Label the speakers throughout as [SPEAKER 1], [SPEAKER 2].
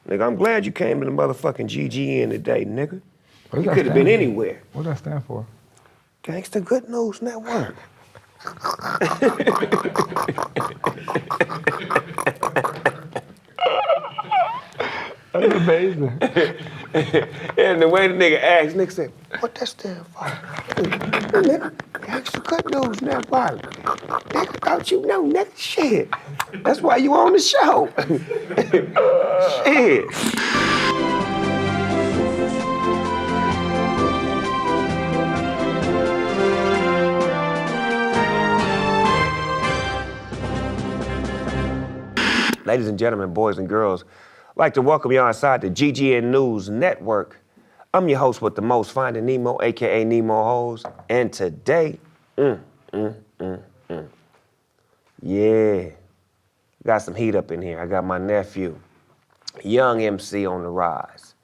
[SPEAKER 1] Nigga, I'm glad you came to the motherfucking GGN today, nigga.
[SPEAKER 2] You
[SPEAKER 1] could have been anywhere.
[SPEAKER 2] What does that stand for?
[SPEAKER 1] Gangsta Good News Network.
[SPEAKER 2] That's amazing.
[SPEAKER 1] And the way the nigga asked, nigga said, what that stand for? Nigga, Gangsta Good News Network. Nigga, don't you know, nigga? Shit. That's why you on the show. Shit. Ladies and gentlemen, boys and girls, I'd like to welcome you inside the GGN News Network. I'm your host with the most, Finding Nemo, AKA Nemo Hoes. And today, yeah, got some heat up in here. I got my nephew, young MC on the rise,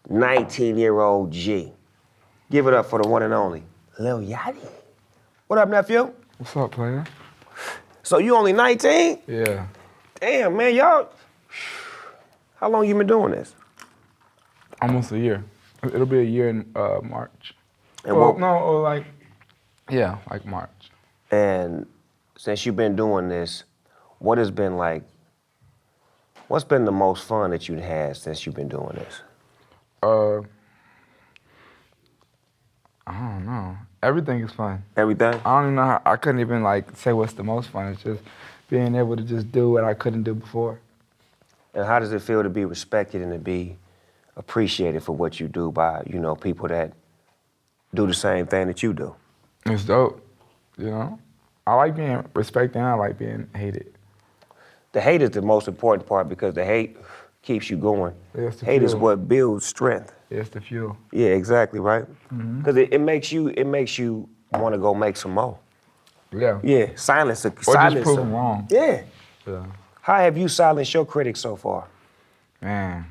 [SPEAKER 1] 19-year-old G. Give it up for the one and only, Lil Yachty. What up, nephew?
[SPEAKER 2] What's up, player?
[SPEAKER 1] So you only 19?
[SPEAKER 2] Yeah.
[SPEAKER 1] Damn, man, y'all, how long you been doing this?
[SPEAKER 2] Almost a year. It'll be a year in March.
[SPEAKER 1] And
[SPEAKER 2] like March.
[SPEAKER 1] And since you've been doing this, what's been the most fun that you've had since you've been doing this?
[SPEAKER 2] I don't know. Everything is fun.
[SPEAKER 1] Everything?
[SPEAKER 2] I don't even know I couldn't even say what's the most fun. It's just being able to just do what I couldn't do before.
[SPEAKER 1] And how does it feel to be respected and to be appreciated for what you do by, people that do the same thing that you do?
[SPEAKER 2] It's dope, I like being respected and I like being hated.
[SPEAKER 1] The hate is the most important part because the hate keeps you going.
[SPEAKER 2] It's the
[SPEAKER 1] hate is
[SPEAKER 2] fuel.
[SPEAKER 1] what builds strength.
[SPEAKER 2] It's the fuel.
[SPEAKER 1] Yeah, exactly, right? Because it makes you want to go make some more.
[SPEAKER 2] Yeah.
[SPEAKER 1] Yeah, silence.
[SPEAKER 2] Or just prove them wrong.
[SPEAKER 1] Yeah.
[SPEAKER 2] Yeah.
[SPEAKER 1] How have you silenced your critics so far?
[SPEAKER 2] Man,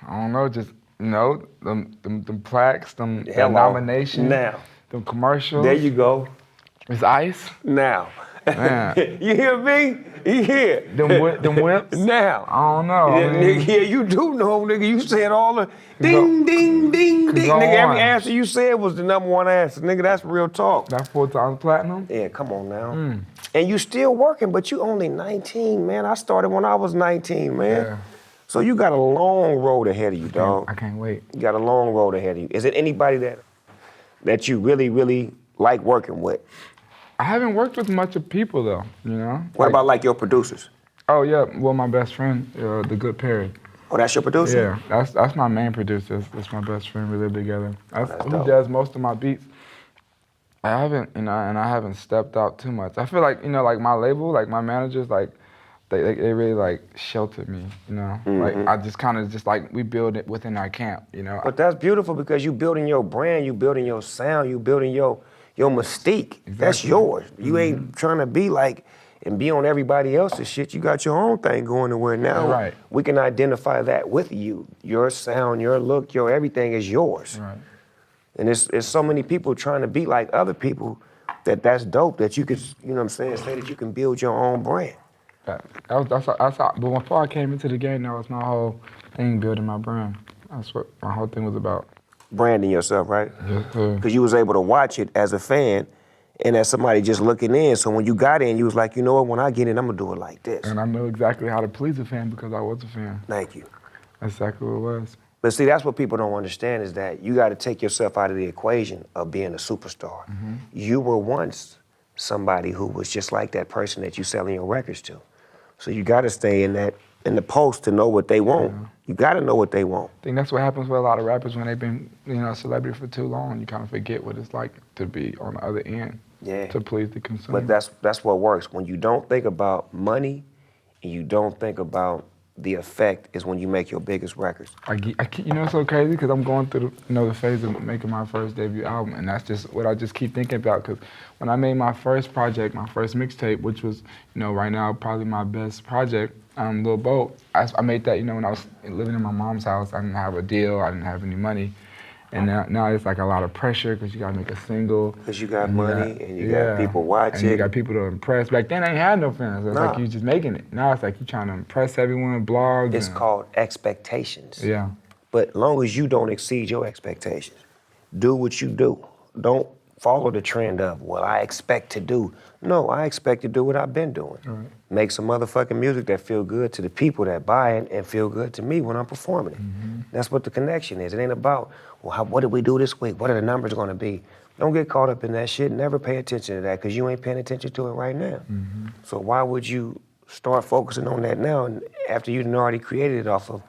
[SPEAKER 2] I don't know, just, them plaques, them nominations,
[SPEAKER 1] now,
[SPEAKER 2] them commercials.
[SPEAKER 1] there you go.
[SPEAKER 2] It's ice.
[SPEAKER 1] Now.
[SPEAKER 2] Man.
[SPEAKER 1] You hear me? You hear?
[SPEAKER 2] Them whips.
[SPEAKER 1] Now.
[SPEAKER 2] I don't know.
[SPEAKER 1] Yeah, nigga, yeah, you do know, nigga. You said all the ding, ding, ding, ding.
[SPEAKER 2] Go
[SPEAKER 1] Nigga, every
[SPEAKER 2] on.
[SPEAKER 1] answer you said was the #1 answer. Nigga, that's real talk.
[SPEAKER 2] That 4 times platinum?
[SPEAKER 1] Yeah, come on now. And you still working, but you only 19, man. I started when I was 19, man.
[SPEAKER 2] Yeah.
[SPEAKER 1] So you got a long road ahead of you, dog.
[SPEAKER 2] I can't wait.
[SPEAKER 1] You got a long road ahead of you. Is it anybody that you really, really like working with?
[SPEAKER 2] I haven't worked with much of people though,
[SPEAKER 1] What about your producers?
[SPEAKER 2] Oh yeah, well my best friend, The Good Perry.
[SPEAKER 1] Oh, that's your producer?
[SPEAKER 2] Yeah, that's my main producer. That's my best friend. We live together. That's who
[SPEAKER 1] dope.
[SPEAKER 2] does most of my beats. I haven't, and I haven't stepped out too much. I feel like, my label, my managers, they really sheltered me, I just kind of we build it within our camp,
[SPEAKER 1] But that's beautiful because you building your brand, you building your sound, you building your mystique. Exactly. That's yours. You ain't trying to be and be on everybody else's shit. You got your own thing going to where now
[SPEAKER 2] right.
[SPEAKER 1] We can identify that with you. Your sound, your look, your everything is yours.
[SPEAKER 2] Right.
[SPEAKER 1] And it's so many people trying to be like other people that's dope that you could, say that you can build your own brand.
[SPEAKER 2] That's how, but before I came into the game, that was my whole thing, building my brand. That's what my whole thing was about.
[SPEAKER 1] Branding yourself, right?
[SPEAKER 2] Yes, sir.
[SPEAKER 1] Because you was able to watch it as a fan and as somebody just looking in. So when you got in, you was like, you know what, when I get in, I'm gonna do it like this.
[SPEAKER 2] And I know exactly how to please a fan because I was a fan.
[SPEAKER 1] Thank you.
[SPEAKER 2] That's exactly what it was.
[SPEAKER 1] But see, that's what people don't understand is that you gotta take yourself out of the equation of being a superstar. You were once somebody who was just like that person that you selling your records to. So you gotta stay in the post to know what they want. Yeah. You gotta know what they want.
[SPEAKER 2] I think that's what happens with a lot of rappers when they've been, a celebrity for too long. You kind of forget what it's like to be on the other end. Yeah. To please the consumer.
[SPEAKER 1] But that's what works. When you don't think about money and you don't think about the effect is when you make your biggest records.
[SPEAKER 2] It's so crazy because I'm going through the phase of making my first debut album, and that's just what I just keep thinking about. Because when I made my first project, my first mixtape, which was right now probably my best project, Lil Boat, I made that when I was living in my mom's house. I didn't have a deal, I didn't have any money, And now it's like a lot of pressure because you gotta make a single.
[SPEAKER 1] Because you got money and you got people watching.
[SPEAKER 2] And you got people to impress. Back then, I ain't had no fans. It's like you just making it. Now it's like you trying to impress everyone, blogs.
[SPEAKER 1] It's called expectations.
[SPEAKER 2] Yeah.
[SPEAKER 1] But as long as you don't exceed your expectations, do what you do. Don't follow the trend of, well, I expect to do. No, I expect to do what I've been doing.
[SPEAKER 2] Right.
[SPEAKER 1] Make some motherfucking music that feel good to the people that buy it and feel good to me when I'm performing it. That's what the connection is. It ain't about, well, what did we do this week? What are the numbers gonna be? Don't get caught up in that shit. Never pay attention to that because you ain't paying attention to it right now. So why would you start focusing on that now and after you already created it off of,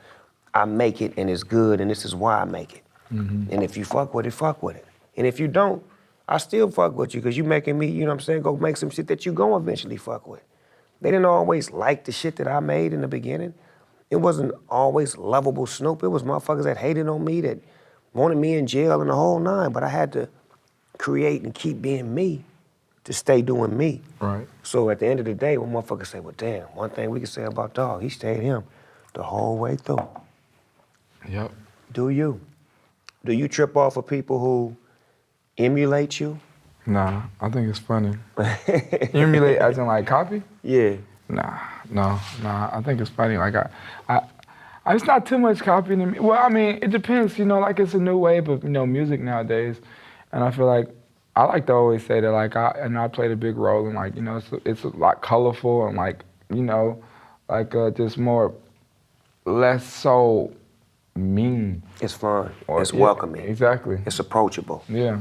[SPEAKER 1] I make it and it's good and this is why I make it. And if you fuck with it, fuck with it. And if you don't, I still fuck with you because you making me, you know what I'm saying, go make some shit that you gon' eventually fuck with. They didn't always like the shit that I made in the beginning. It wasn't always lovable Snoop. It was motherfuckers that hated on me, that wanted me in jail and the whole nine, but I had to create and keep being me to stay doing me.
[SPEAKER 2] Right.
[SPEAKER 1] So at the end of the day, when motherfuckers say, well, damn, one thing we can say about Dog, he stayed him the whole way through.
[SPEAKER 2] Yep.
[SPEAKER 1] Do you? Do you trip off of people who emulate you?
[SPEAKER 2] Nah, I think it's funny. Emulate as in like copy?
[SPEAKER 1] Yeah.
[SPEAKER 2] Nah. I think it's funny. Like I it's not too much copying to me. Well, I mean, it depends. You know, like it's a new wave of music nowadays, and I feel like I like to always say that like I played a big role in like it's a lot colorful and like just more less so mean.
[SPEAKER 1] It's fun. It's welcoming.
[SPEAKER 2] Exactly.
[SPEAKER 1] It's approachable.
[SPEAKER 2] Yeah.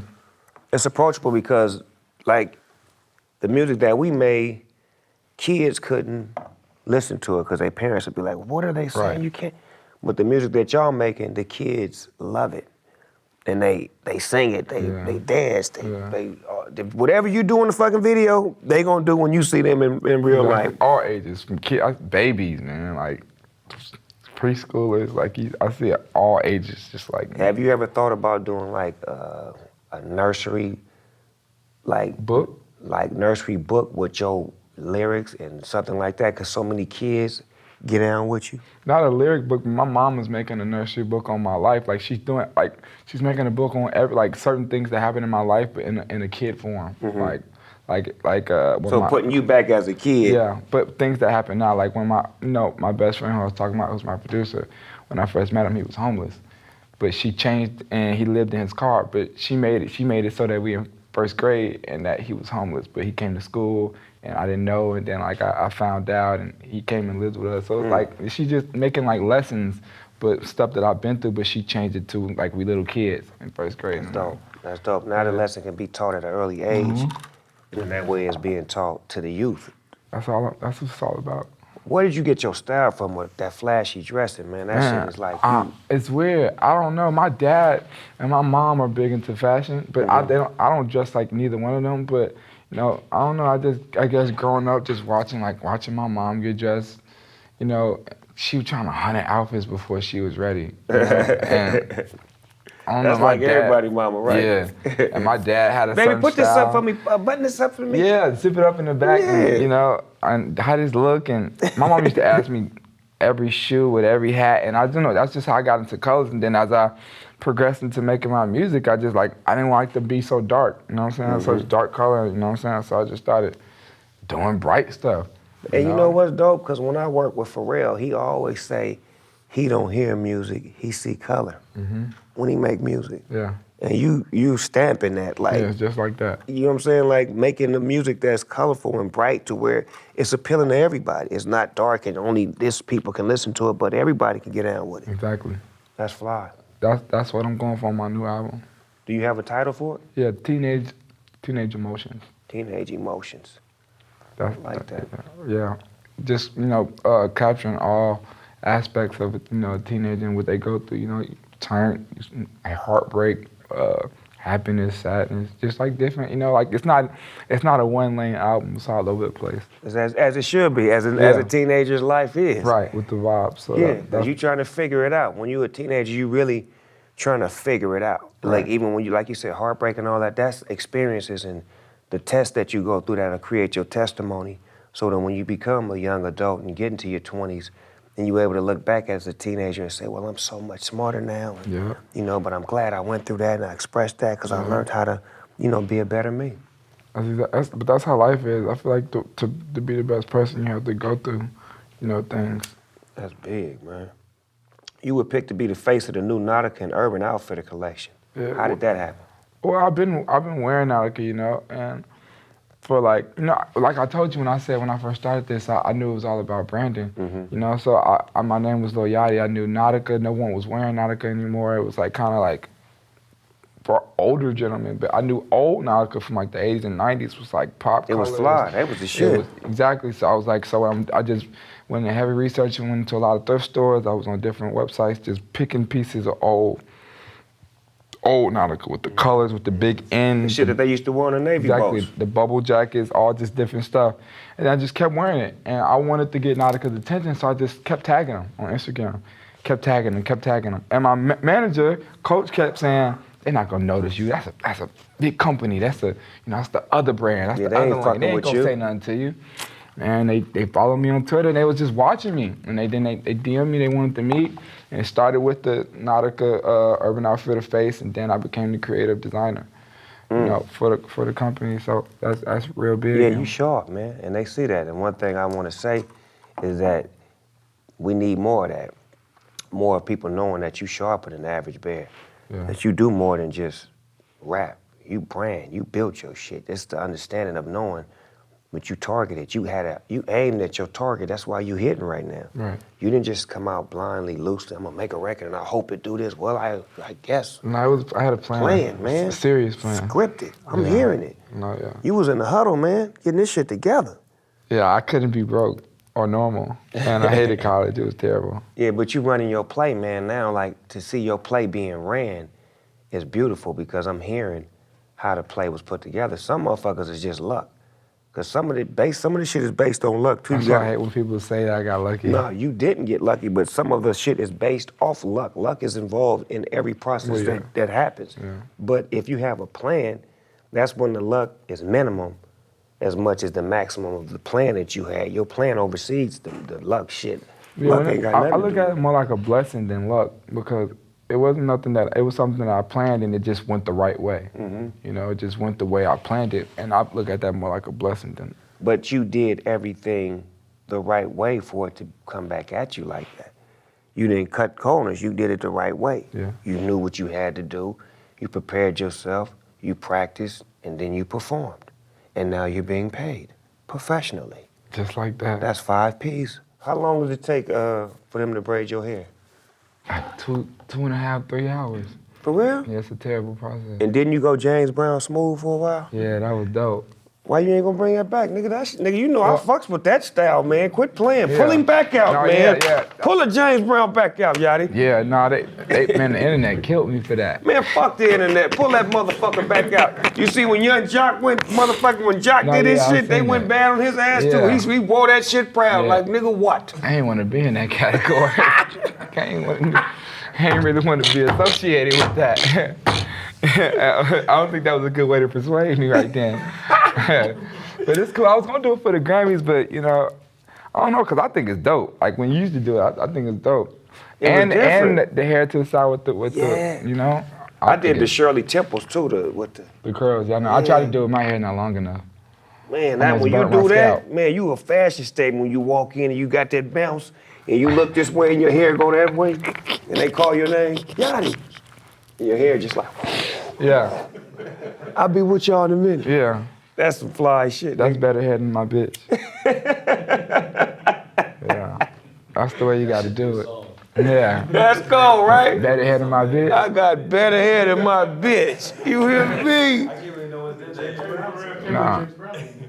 [SPEAKER 1] It's approachable because, like, the music that we made, kids couldn't listen to it because their parents would be like, what are they saying?
[SPEAKER 2] Right.
[SPEAKER 1] You can't. But the music that y'all making, the kids love it. And they sing it, they dance, whatever you do in the fucking video, they gonna do when you see them in real life.
[SPEAKER 2] All ages, from kids, babies, man, like preschoolers, like I see it all ages, just like.
[SPEAKER 1] Have you ever thought about doing like a nursery, like
[SPEAKER 2] book?
[SPEAKER 1] Like nursery book with your lyrics and something like that? Cause so many kids get down with you.
[SPEAKER 2] Not a lyric book, but my mom is making a nursery book on my life. Like she's making a book on certain things that happen in my life, but in a kid form. So
[SPEAKER 1] putting you back as a kid.
[SPEAKER 2] Yeah, but things that happen now, like when my best friend who I was talking about, who's my producer, when I first met him, he was homeless. But she changed and he lived in his car, but she made it so that we in first grade and that he was homeless, but he came to school and I didn't know, and then like I found out and he came and lived with us. So it's like she's just making like lessons, but stuff that I've been through, but she changed it to like we little kids in first grade.
[SPEAKER 1] That's dope. That's dope. Now the lesson can be taught at an early age, and that way it's being taught to the youth.
[SPEAKER 2] That's what it's all about.
[SPEAKER 1] Where did you get your style from with that flashy dressing, man? That shit is like you.
[SPEAKER 2] It's weird. I don't know. My dad and my mom are big into fashion, but I don't dress like neither one of them. But I don't know. I guess growing up, just watching my mom get dressed. She was trying to 100 outfits before she was ready. And I don't
[SPEAKER 1] That's
[SPEAKER 2] know,
[SPEAKER 1] like
[SPEAKER 2] dad,
[SPEAKER 1] everybody mama, right?
[SPEAKER 2] Yeah. And my dad had a
[SPEAKER 1] Baby,
[SPEAKER 2] certain
[SPEAKER 1] put this
[SPEAKER 2] style.
[SPEAKER 1] up for me. Button this up for me.
[SPEAKER 2] Yeah, zip it up in the back.
[SPEAKER 1] Yeah.
[SPEAKER 2] And how this look. And my mom used to ask me every shoe with every hat. And I don't know, that's just how I got into colors. And then as I progressed into making my music, I didn't like to be so dark. You know what I'm saying? So it's dark color, you know what I'm saying? So I just started doing bright stuff.
[SPEAKER 1] And you know what's dope? Because when I work with Pharrell, he always say he don't hear music, he see color when he make music.
[SPEAKER 2] Yeah.
[SPEAKER 1] And you stamping that like.
[SPEAKER 2] Yeah, it's just like that.
[SPEAKER 1] You know what I'm saying? Like making the music that's colorful and bright to where it's appealing to everybody. It's not dark and only this people can listen to it, but everybody can get down with it.
[SPEAKER 2] Exactly.
[SPEAKER 1] That's fly.
[SPEAKER 2] That's what I'm going for on my new album.
[SPEAKER 1] Do you have a title for it?
[SPEAKER 2] Yeah, Teenage Emotions.
[SPEAKER 1] Teenage Emotions. I like that.
[SPEAKER 2] Yeah, just capturing all aspects of a teenager and what they go through. Turn, heartbreak, happiness, sadness, just like different. Like it's not a one-lane album. It's all over the place.
[SPEAKER 1] As it should be, as a teenager's life is.
[SPEAKER 2] Right, with the vibes. So
[SPEAKER 1] yeah, because you trying to figure it out. When you're a teenager, you really trying to figure it out.
[SPEAKER 2] Right.
[SPEAKER 1] Like even when you, like you said, heartbreak and all that, that's experiences and the tests that you go through that'll create your testimony so that when you become a young adult and get into your 20s and you were able to look back as a teenager and say, well, I'm so much smarter now. And,
[SPEAKER 2] Yeah.
[SPEAKER 1] you know, but I'm glad I went through that and I expressed that because I learned how to, you know, be a better me.
[SPEAKER 2] But that's how life is. I feel like to be the best person, you have to go through, you know, things.
[SPEAKER 1] That's big, man. You were picked to be the face of the new Nautica and Urban Outfitter collection.
[SPEAKER 2] Yeah,
[SPEAKER 1] How did that happen?
[SPEAKER 2] Well, I've been wearing Nautica, you know, and for like, you know, like I told you when I first started this, I knew it was all about branding, you know. So my name was Lil Yachty. I knew Nautica. No one was wearing Nautica anymore. It was like kind of like for older gentlemen, but I knew old Nautica from like the 80s and 90s was like pop.
[SPEAKER 1] It was fly. That was the shit.
[SPEAKER 2] Exactly. So I was like, I just went in heavy research and went into a lot of thrift stores. I was on different websites just picking pieces of old Nautica with the colors, with the big ends.
[SPEAKER 1] The shit that they used to wear on the Navy boats.
[SPEAKER 2] The bubble jackets, all just different stuff. And I just kept wearing it. And I wanted to get Nautica's attention, so I just kept tagging them on Instagram. Kept tagging them. And my manager, coach, kept saying, they're not gonna notice you. That's a big company. That's that's the other brand. That's the other one. They ain't gonna say nothing to you. And they followed me on Twitter, and they was just watching me. And they DM'd me, they wanted to meet. And it started with the Nautica Urban Outfitter face, and then I became the creative designer, you know, for the company. So that's real big.
[SPEAKER 1] Yeah, you sharp, man, and they see that. And one thing I want to say is that we need more of that. More people knowing that you sharper than the average bear.
[SPEAKER 2] Yeah.
[SPEAKER 1] That you do more than just rap. You brand, you built your shit. It's the understanding of knowing what you targeted. You aimed at your target. That's why you hitting right now.
[SPEAKER 2] Right.
[SPEAKER 1] You didn't just come out blindly, loosely. I'm gonna make a record and I hope it do this. Well, I guess.
[SPEAKER 2] No, I had a plan.
[SPEAKER 1] Plan, man.
[SPEAKER 2] A serious plan.
[SPEAKER 1] Scripted. I'm hearing it.
[SPEAKER 2] No, yeah.
[SPEAKER 1] You was in the huddle, man, getting this shit together.
[SPEAKER 2] Yeah, I couldn't be broke or normal. And I hated college. It was terrible.
[SPEAKER 1] Yeah, but you running your play, man, now, like, to see your play being ran is beautiful because I'm hearing how the play was put together. Some motherfuckers is just luck. Because some of the shit is based on luck, too.
[SPEAKER 2] I hate when people say that I got lucky.
[SPEAKER 1] No, you didn't get lucky, but some of the shit is based off luck. Luck is involved in every process that happens. Yeah. But if you have a plan, that's when the luck is minimum as much as the maximum of the plan that you had. Your plan oversees the luck shit.
[SPEAKER 2] Yeah,
[SPEAKER 1] luck ain't got nothing
[SPEAKER 2] I
[SPEAKER 1] to
[SPEAKER 2] look
[SPEAKER 1] do
[SPEAKER 2] at it more like a blessing than luck because it wasn't it was something that I planned and it just went the right way. You know, it just went the way I planned it, and I look at that more like a blessing than.
[SPEAKER 1] But you did everything the right way for it to come back at you like that. You didn't cut corners, you did it the right way.
[SPEAKER 2] Yeah.
[SPEAKER 1] You knew what you had to do, you prepared yourself, you practiced, and then you performed. And now you're being paid professionally.
[SPEAKER 2] Just like that.
[SPEAKER 1] That's 5 Ps. How long does it take for them to braid your hair?
[SPEAKER 2] Like 2.5, 3 hours.
[SPEAKER 1] For real?
[SPEAKER 2] Yeah, it's a terrible process.
[SPEAKER 1] And didn't you go James Brown smooth for a while?
[SPEAKER 2] Yeah, that was dope.
[SPEAKER 1] Why you ain't gonna bring that back, nigga? Nigga, you know I fucks with that style, man. Quit playing. Pull him back out, man.
[SPEAKER 2] Yeah.
[SPEAKER 1] Pull a James Brown back out, Yachty.
[SPEAKER 2] Yeah, no, man, the internet killed me for that.
[SPEAKER 1] Man, fuck the internet. Pull that motherfucker back out. You see, when Young Jock when Jock did his shit, they went bad on his ass too. He wore that shit proud, like, nigga, what?
[SPEAKER 2] I ain't want to be in that category. I ain't really want to be associated with that. I don't think that was a good way to persuade me right then. But it's cool. I was gonna do it for the Grammys, but you know, I don't know, cause I think it's dope. Like when you used to do it, I think it's dope. And the hair to the side with the you know.
[SPEAKER 1] I did the Shirley Temples too,
[SPEAKER 2] the curls. Yeah, I tried to do it. My hair not long enough.
[SPEAKER 1] Man, now when you do that, man, you a fashion statement when you walk in and you got that bounce and you look this way and your hair go that way and they call your name, Yachty. And your hair just like,
[SPEAKER 2] yeah.
[SPEAKER 1] I'll be with y'all in a minute.
[SPEAKER 2] Yeah.
[SPEAKER 1] That's some fly shit.
[SPEAKER 2] That's better hair than my bitch. Yeah. That's the way you gotta do it. Yeah.
[SPEAKER 1] Let's go, right?
[SPEAKER 2] Better hair than my bitch.
[SPEAKER 1] I got better hair than my bitch. You hear me?
[SPEAKER 2] Nah.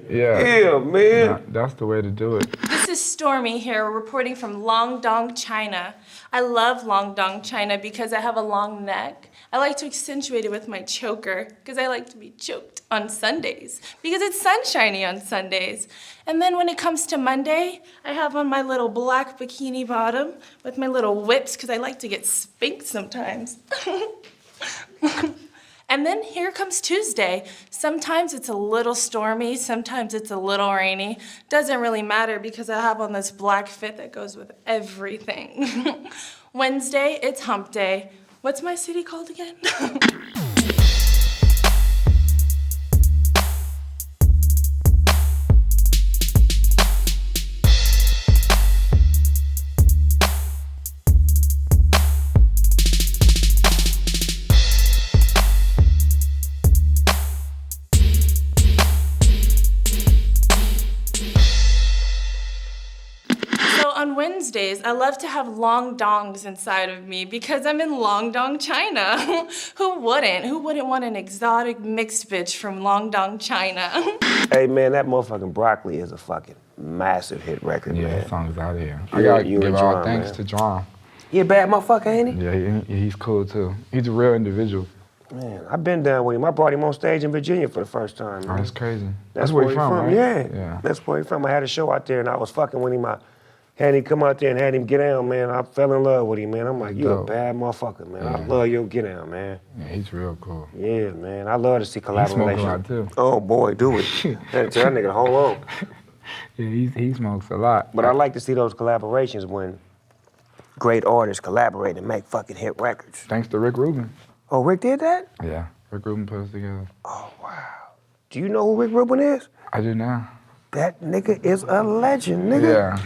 [SPEAKER 2] Yeah.
[SPEAKER 1] Yeah, man.
[SPEAKER 2] Nah, that's the way to do it.
[SPEAKER 3] This is Stormy here, reporting from Longdong, China. I love Longdong, China because I have a long neck. I like to accentuate it with my choker because I like to be choked on Sundays because it's sunshiny on Sundays. And then when it comes to Monday, I have on my little black bikini bottom with my little whips because I like to get spanked sometimes. And then here comes Tuesday. Sometimes it's a little stormy, sometimes it's a little rainy. Doesn't really matter because I have on this black fit that goes with everything. Wednesday, it's hump day. What's my city called again? On Wednesdays, I love to have long dongs inside of me because I'm in Long Dong, China. Who wouldn't? Who wouldn't want an exotic mixed bitch from Long Dong, China?
[SPEAKER 1] Hey man, that motherfucking Broccoli is a fucking massive hit record, man.
[SPEAKER 2] Yeah, that song's out here.
[SPEAKER 1] Yeah,
[SPEAKER 2] I gotta
[SPEAKER 1] you
[SPEAKER 2] give
[SPEAKER 1] and
[SPEAKER 2] all
[SPEAKER 1] D.R.A.M,
[SPEAKER 2] thanks
[SPEAKER 1] man.
[SPEAKER 2] to D.R.A.M.
[SPEAKER 1] He a bad motherfucker, ain't he?
[SPEAKER 2] Yeah, he's cool too. He's a real individual.
[SPEAKER 1] Man, I've been down with him. I brought him on stage in Virginia for the first time,
[SPEAKER 2] Oh,
[SPEAKER 1] man.
[SPEAKER 2] that's crazy.
[SPEAKER 1] That's where he's from,
[SPEAKER 2] right?
[SPEAKER 1] Yeah. That's where he's from. I had a show out there and I was fucking with him. I had him come out there and had him get down, man. I fell in love with him, man. I'm like, you a
[SPEAKER 2] Dope.
[SPEAKER 1] bad motherfucker, man.
[SPEAKER 2] Yeah.
[SPEAKER 1] I love your get down, man.
[SPEAKER 2] Yeah, he's real cool.
[SPEAKER 1] Yeah, man. I love to see
[SPEAKER 2] He smoke a
[SPEAKER 1] collaboration.
[SPEAKER 2] lot too.
[SPEAKER 1] Oh boy, do it. Tell that nigga to hold on.
[SPEAKER 2] Yeah, he smokes a lot.
[SPEAKER 1] But I like to see those collaborations when great artists collaborate and make fucking hit records.
[SPEAKER 2] Thanks to Rick Rubin.
[SPEAKER 1] Oh, Rick did that?
[SPEAKER 2] Yeah, Rick Rubin put us together.
[SPEAKER 1] Oh, wow. Do you know who Rick Rubin is?
[SPEAKER 2] I do now.
[SPEAKER 1] That nigga is a legend, nigga.
[SPEAKER 2] Yeah.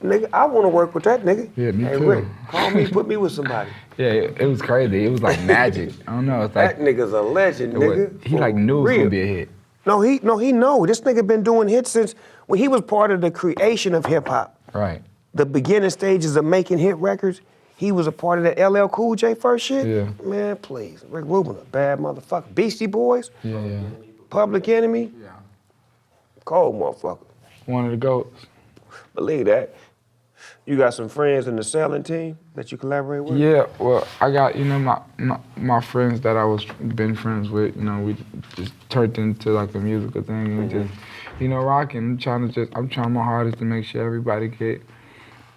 [SPEAKER 1] Nigga, I want to work with that nigga.
[SPEAKER 2] Yeah, me
[SPEAKER 1] hey,
[SPEAKER 2] too.
[SPEAKER 1] Rick, call me, put me with somebody.
[SPEAKER 2] Yeah, it was crazy. It was like magic. I don't know. It's like
[SPEAKER 1] That nigga's a legend, nigga.
[SPEAKER 2] he like knew it was gonna be a hit.
[SPEAKER 1] No, he know. This nigga been doing hits since when he was part of the creation of hip hop.
[SPEAKER 2] Right.
[SPEAKER 1] The beginning stages of making hit records. He was a part of the LL Cool J first shit.
[SPEAKER 2] Yeah.
[SPEAKER 1] Man, please. Rick Rubin, a bad motherfucker. Beastie Boys,
[SPEAKER 2] Yeah.
[SPEAKER 1] Public Enemy.
[SPEAKER 2] Yeah.
[SPEAKER 1] Cold motherfucker.
[SPEAKER 2] One of the goats.
[SPEAKER 1] Believe that. You got some friends in the selling team that you collaborate with?
[SPEAKER 2] Yeah, well, I got, my friends that I was been friends with, we just turned into like a musical thing and just, rocking. I'm trying my hardest to make sure everybody get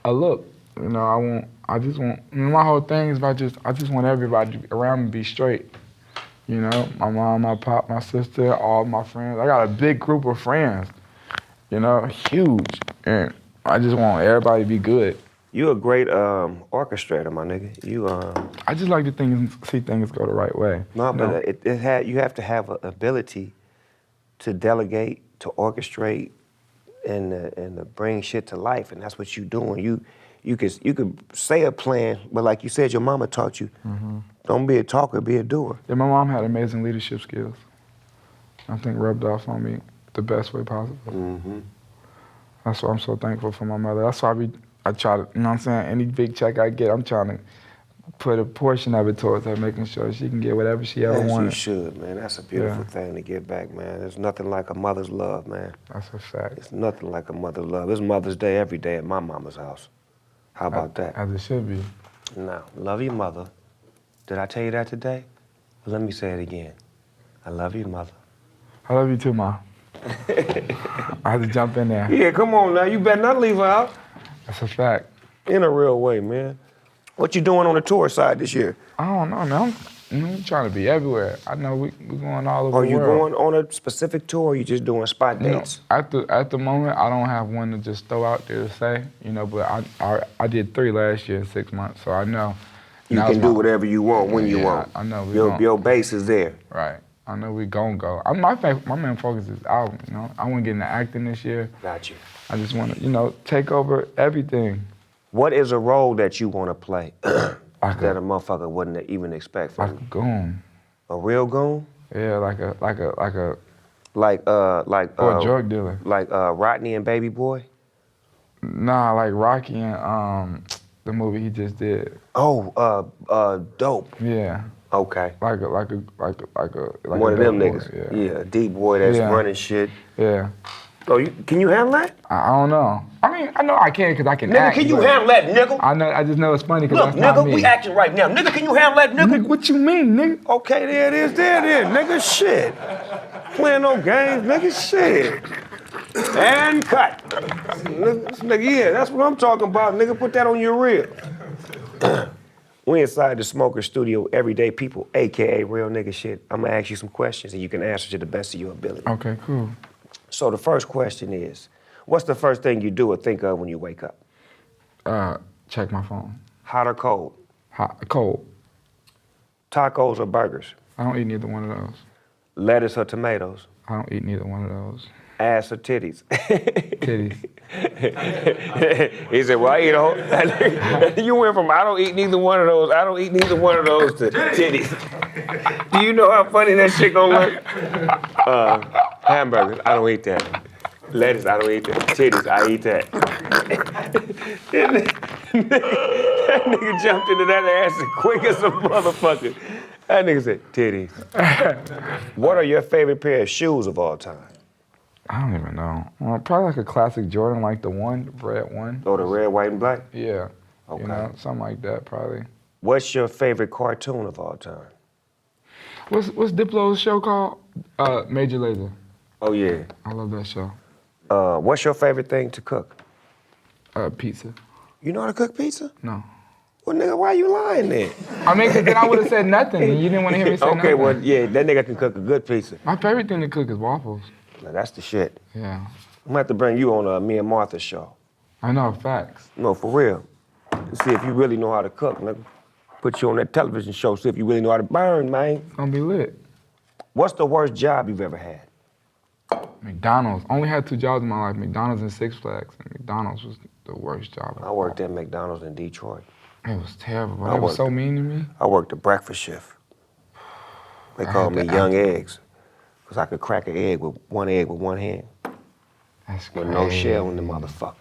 [SPEAKER 2] a look. I just want, my whole thing is I just want everybody around me to be straight. My mom, my pop, my sister, all my friends. I got a big group of friends, huge. And I just want everybody to be good.
[SPEAKER 1] You a great orchestrator, my nigga. You
[SPEAKER 2] I just like to see things go the right way.
[SPEAKER 1] No, but you have to have an ability to delegate, to orchestrate, and to bring shit to life, and that's what you doing. You could say a plan, but like you said, your mama taught you, don't be a talker, be a doer.
[SPEAKER 2] Yeah, my mom had amazing leadership skills. I think rubbed off on me the best way possible. That's why I'm so thankful for my mother. That's why I try to, any big check I get, I'm trying to put a portion of it towards her, making sure she can get whatever she ever wanted.
[SPEAKER 1] You should, man. That's a beautiful thing to give back, man. There's nothing like a mother's love, man.
[SPEAKER 2] That's a fact.
[SPEAKER 1] It's nothing like a mother's love. It's Mother's Day every day at my mama's house. How about that?
[SPEAKER 2] As it should be.
[SPEAKER 1] Now, love your mother. Did I tell you that today? Well, let me say it again. I love you, mother.
[SPEAKER 2] I love you too, Ma. I had to jump in there.
[SPEAKER 1] Yeah, come on now. You better not leave her out.
[SPEAKER 2] That's a fact.
[SPEAKER 1] In a real way, man. What you doing on the tour side this year?
[SPEAKER 2] I don't know, man. I'm trying to be everywhere. I know we going all over
[SPEAKER 1] Are
[SPEAKER 2] the
[SPEAKER 1] you
[SPEAKER 2] world.
[SPEAKER 1] going on a specific tour or you just doing spot dates?
[SPEAKER 2] At the moment, I don't have one to just throw out there to say, but I did 3 last year in 6 months, so I know.
[SPEAKER 1] You can do whatever you want when you
[SPEAKER 2] Yeah,
[SPEAKER 1] want.
[SPEAKER 2] I know.
[SPEAKER 1] Your base is there.
[SPEAKER 2] Right. I know we gon' go. My main focus is album, I want to get into acting this year.
[SPEAKER 1] Got you.
[SPEAKER 2] I just want to, take over everything.
[SPEAKER 1] What is a role that you want to play that
[SPEAKER 2] a
[SPEAKER 1] a motherfucker wouldn't even expect from
[SPEAKER 2] Like a
[SPEAKER 1] you?
[SPEAKER 2] goon.
[SPEAKER 1] A real goon?
[SPEAKER 2] Yeah, like a
[SPEAKER 1] Or
[SPEAKER 2] a drug dealer.
[SPEAKER 1] Like Rodney and Baby Boy?
[SPEAKER 2] Nah, like Rocky and the movie he just did.
[SPEAKER 1] Oh, Dope.
[SPEAKER 2] Yeah.
[SPEAKER 1] Okay.
[SPEAKER 2] Like
[SPEAKER 1] One
[SPEAKER 2] a
[SPEAKER 1] of them
[SPEAKER 2] dope boy,
[SPEAKER 1] niggas. Yeah, D-boy that's running shit.
[SPEAKER 2] Yeah.
[SPEAKER 1] Oh, can you handle that?
[SPEAKER 2] I don't know. I mean, I know I can because I can
[SPEAKER 1] Nigga,
[SPEAKER 2] act.
[SPEAKER 1] can you
[SPEAKER 2] but
[SPEAKER 1] handle that, nigga?
[SPEAKER 2] I just know it's funny because
[SPEAKER 1] Look,
[SPEAKER 2] that's not
[SPEAKER 1] nigga,
[SPEAKER 2] me.
[SPEAKER 1] we acting right now. Nigga, can you handle that, nigga?
[SPEAKER 2] Nigga, what you mean, nigga?
[SPEAKER 1] Okay, there it is, nigga, shit. Playing no games, nigga, shit. And cut. Nigga, yeah, that's what I'm talking about, nigga, put that on your reel. We inside the Smoker Studio, everyday people, AKA real nigga shit. I'm gonna ask you some questions and you can answer to the best of your ability.
[SPEAKER 2] Okay, cool.
[SPEAKER 1] So the first question is, what's the first thing you do or think of when you wake up?
[SPEAKER 2] Check my phone.
[SPEAKER 1] Hot or cold?
[SPEAKER 2] Hot, cold.
[SPEAKER 1] Tacos or burgers?
[SPEAKER 2] I don't eat neither one of those.
[SPEAKER 1] Lettuce or tomatoes?
[SPEAKER 2] I don't eat neither one of those.
[SPEAKER 1] Ass or titties?
[SPEAKER 2] Titties.
[SPEAKER 1] He said, well, I eat a whole... You went from I don't eat neither one of those, I don't eat neither one of those to titties. Do you know how funny that shit gonna look? Hamburgers, I don't eat that. Lettuce, I don't eat that. Titties, I eat that. That nigga jumped into that ass quick as a motherfucker. That nigga said, titties. What are your favorite pair of shoes of all time?
[SPEAKER 2] I don't even know. Well, probably like a classic Jordan, like the red one.
[SPEAKER 1] Oh, the red, white, and black?
[SPEAKER 2] Yeah.
[SPEAKER 1] Okay.
[SPEAKER 2] You know, something like that, probably.
[SPEAKER 1] What's your favorite cartoon of all time?
[SPEAKER 2] What's Diplo's show called? Major Lazer.
[SPEAKER 1] Oh, yeah.
[SPEAKER 2] I love that show.
[SPEAKER 1] What's your favorite thing to cook?
[SPEAKER 2] Pizza.
[SPEAKER 1] You know how to cook pizza?
[SPEAKER 2] No.
[SPEAKER 1] Well, nigga, why you lying then?
[SPEAKER 2] I mean, 'cause then I would have said nothing, and you didn't want to hear me say nothing.
[SPEAKER 1] Okay, well, yeah, that nigga can cook a good pizza.
[SPEAKER 2] My favorite thing to cook is waffles.
[SPEAKER 1] Now, that's the shit.
[SPEAKER 2] Yeah.
[SPEAKER 1] I'm gonna have to bring you on me and Martha's show.
[SPEAKER 2] I know, facts.
[SPEAKER 1] No, for real. To see if you really know how to cook, nigga. Put you on that television show, see if you really know how to burn, man.
[SPEAKER 2] It's gonna be lit.
[SPEAKER 1] What's the worst job you've ever had?
[SPEAKER 2] McDonald's. Only had 2 jobs in my life, McDonald's and Six Flags. And McDonald's was the worst job.
[SPEAKER 1] I worked at McDonald's in Detroit.
[SPEAKER 2] It was terrible. Bro. They were so mean to me.
[SPEAKER 1] I worked the breakfast shift. They called me Young Eggs, because I could crack an egg with one hand.
[SPEAKER 2] That's
[SPEAKER 1] With
[SPEAKER 2] crazy.
[SPEAKER 1] no shell in the motherfucker.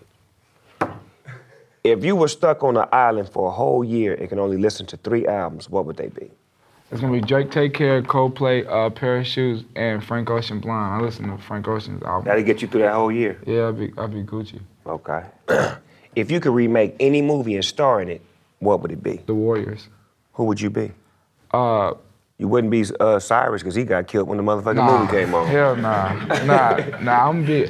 [SPEAKER 1] If you were stuck on an island for a whole year and can only listen to 3 albums, what would they be?
[SPEAKER 2] It's gonna be Drake Take Care, Coldplay, Parachutes, and Frank Ocean Blonde. I listen to Frank Ocean's album.
[SPEAKER 1] That'll get you through that whole year.
[SPEAKER 2] Yeah, I'd be Gucci.
[SPEAKER 1] Okay. If you could remake any movie and star in it, what would it be?
[SPEAKER 2] The Warriors.
[SPEAKER 1] Who would you be?
[SPEAKER 2] Uh,
[SPEAKER 1] You wouldn't be Cyrus, because he got killed when the motherfucking movie came on.
[SPEAKER 2] Hell nah. Nah, I'm gonna be,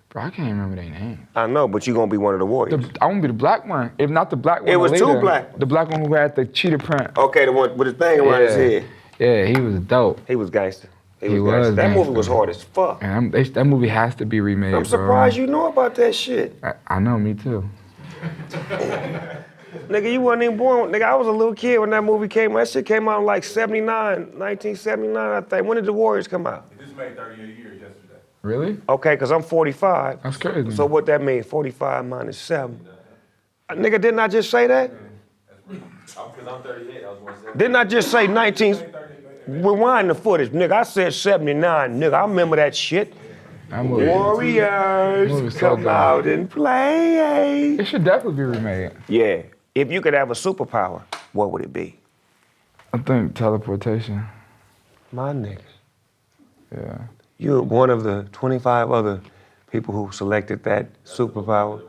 [SPEAKER 2] bro, I can't remember their name.
[SPEAKER 1] I know, but you're gonna be one of the Warriors.
[SPEAKER 2] I want to be the black one. If not the black one,
[SPEAKER 1] It was
[SPEAKER 2] the
[SPEAKER 1] 2
[SPEAKER 2] leader.
[SPEAKER 1] black.
[SPEAKER 2] The black one who had the cheetah print.
[SPEAKER 1] Okay, the one with his thing around his head.
[SPEAKER 2] Yeah, he was dope.
[SPEAKER 1] He was gangster.
[SPEAKER 2] He
[SPEAKER 1] was gangster.
[SPEAKER 2] was
[SPEAKER 1] That movie
[SPEAKER 2] gangster.
[SPEAKER 1] was hard as fuck.
[SPEAKER 2] And that movie has to be remade,
[SPEAKER 1] I'm surprised you know about that shit.
[SPEAKER 2] I know, me too.
[SPEAKER 1] Nigga, you wasn't even born. Nigga, I was a little kid when that movie came out. That shit came out in like 1979, I think. When did The Warriors come out?
[SPEAKER 4] It just made 38 years yesterday.
[SPEAKER 2] Really?
[SPEAKER 1] Okay, because I'm 45.
[SPEAKER 2] That's crazy.
[SPEAKER 1] So what that mean? 45 minus 7. Nigga, didn't I just say that?
[SPEAKER 4] Because I'm 38, I was born 70.
[SPEAKER 1] Didn't I just say 19? Rewind the footage, nigga. I said 79, nigga. I remember that shit.
[SPEAKER 2] That movie,
[SPEAKER 1] Warriors,
[SPEAKER 2] movie's so
[SPEAKER 1] come
[SPEAKER 2] dope.
[SPEAKER 1] out and play.
[SPEAKER 2] it should definitely be remade.
[SPEAKER 1] Yeah. If you could have a superpower, what would it be?
[SPEAKER 2] I think teleportation.
[SPEAKER 1] My nigga.
[SPEAKER 2] Yeah.
[SPEAKER 1] You're one of the 25 other people who selected that superpower.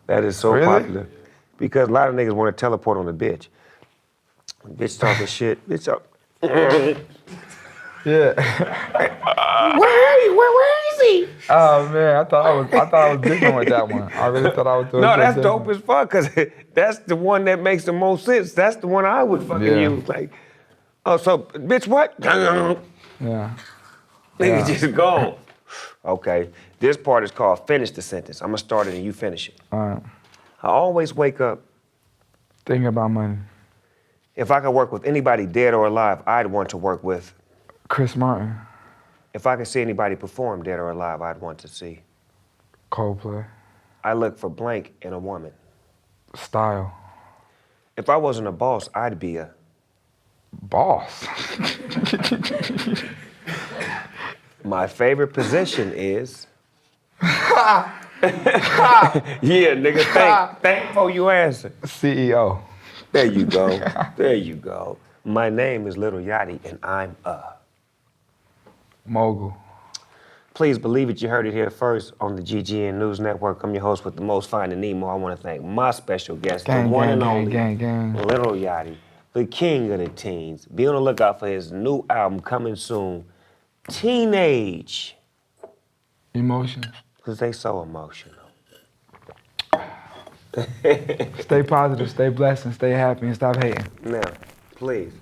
[SPEAKER 1] That is so
[SPEAKER 2] Really?
[SPEAKER 1] popular. Because a lot of niggas want to teleport on the bitch. When bitch talking shit, bitch talk.
[SPEAKER 2] Yeah.
[SPEAKER 1] Where is he?
[SPEAKER 2] Oh man, I thought I was different with that one. I really thought I was doing
[SPEAKER 1] No,
[SPEAKER 2] something
[SPEAKER 1] that's
[SPEAKER 2] different.
[SPEAKER 1] dope as fuck, because that's the one that makes the most sense. That's the one I would fucking
[SPEAKER 2] Yeah.
[SPEAKER 1] use. Like, oh, so, bitch, what?
[SPEAKER 2] Yeah.
[SPEAKER 1] Nigga just gone. Okay, this part is called finish the sentence. I'm gonna start it and you finish it.
[SPEAKER 2] All right.
[SPEAKER 1] I always wake up,
[SPEAKER 2] Thinking about money.
[SPEAKER 1] if I could work with anybody dead or alive, I'd want to work with.
[SPEAKER 2] Chris Martin.
[SPEAKER 1] If I could see anybody perform dead or alive, I'd want to see.
[SPEAKER 2] Coldplay.
[SPEAKER 1] I look for blank in a woman.
[SPEAKER 2] Style.
[SPEAKER 1] If I wasn't a boss, I'd be a.
[SPEAKER 2] Boss.
[SPEAKER 1] My favorite position is. Yeah, nigga, think before you answer.
[SPEAKER 2] CEO.
[SPEAKER 1] There you go. There you go. My name is Lil Yachty, and I'm a.
[SPEAKER 2] Mogul.
[SPEAKER 1] Please believe it, you heard it here first on the GGN News Network. I'm your host with the most, Finding Nemo. I want to thank my special guest, the one and only Lil Yachty, the king of the teens. Be on the lookout for his new album coming soon, Teenage.
[SPEAKER 2] Emotion.
[SPEAKER 1] Because they so emotional.
[SPEAKER 2] Stay positive, stay blessed, and stay happy, and stop hating.
[SPEAKER 1] Now, please.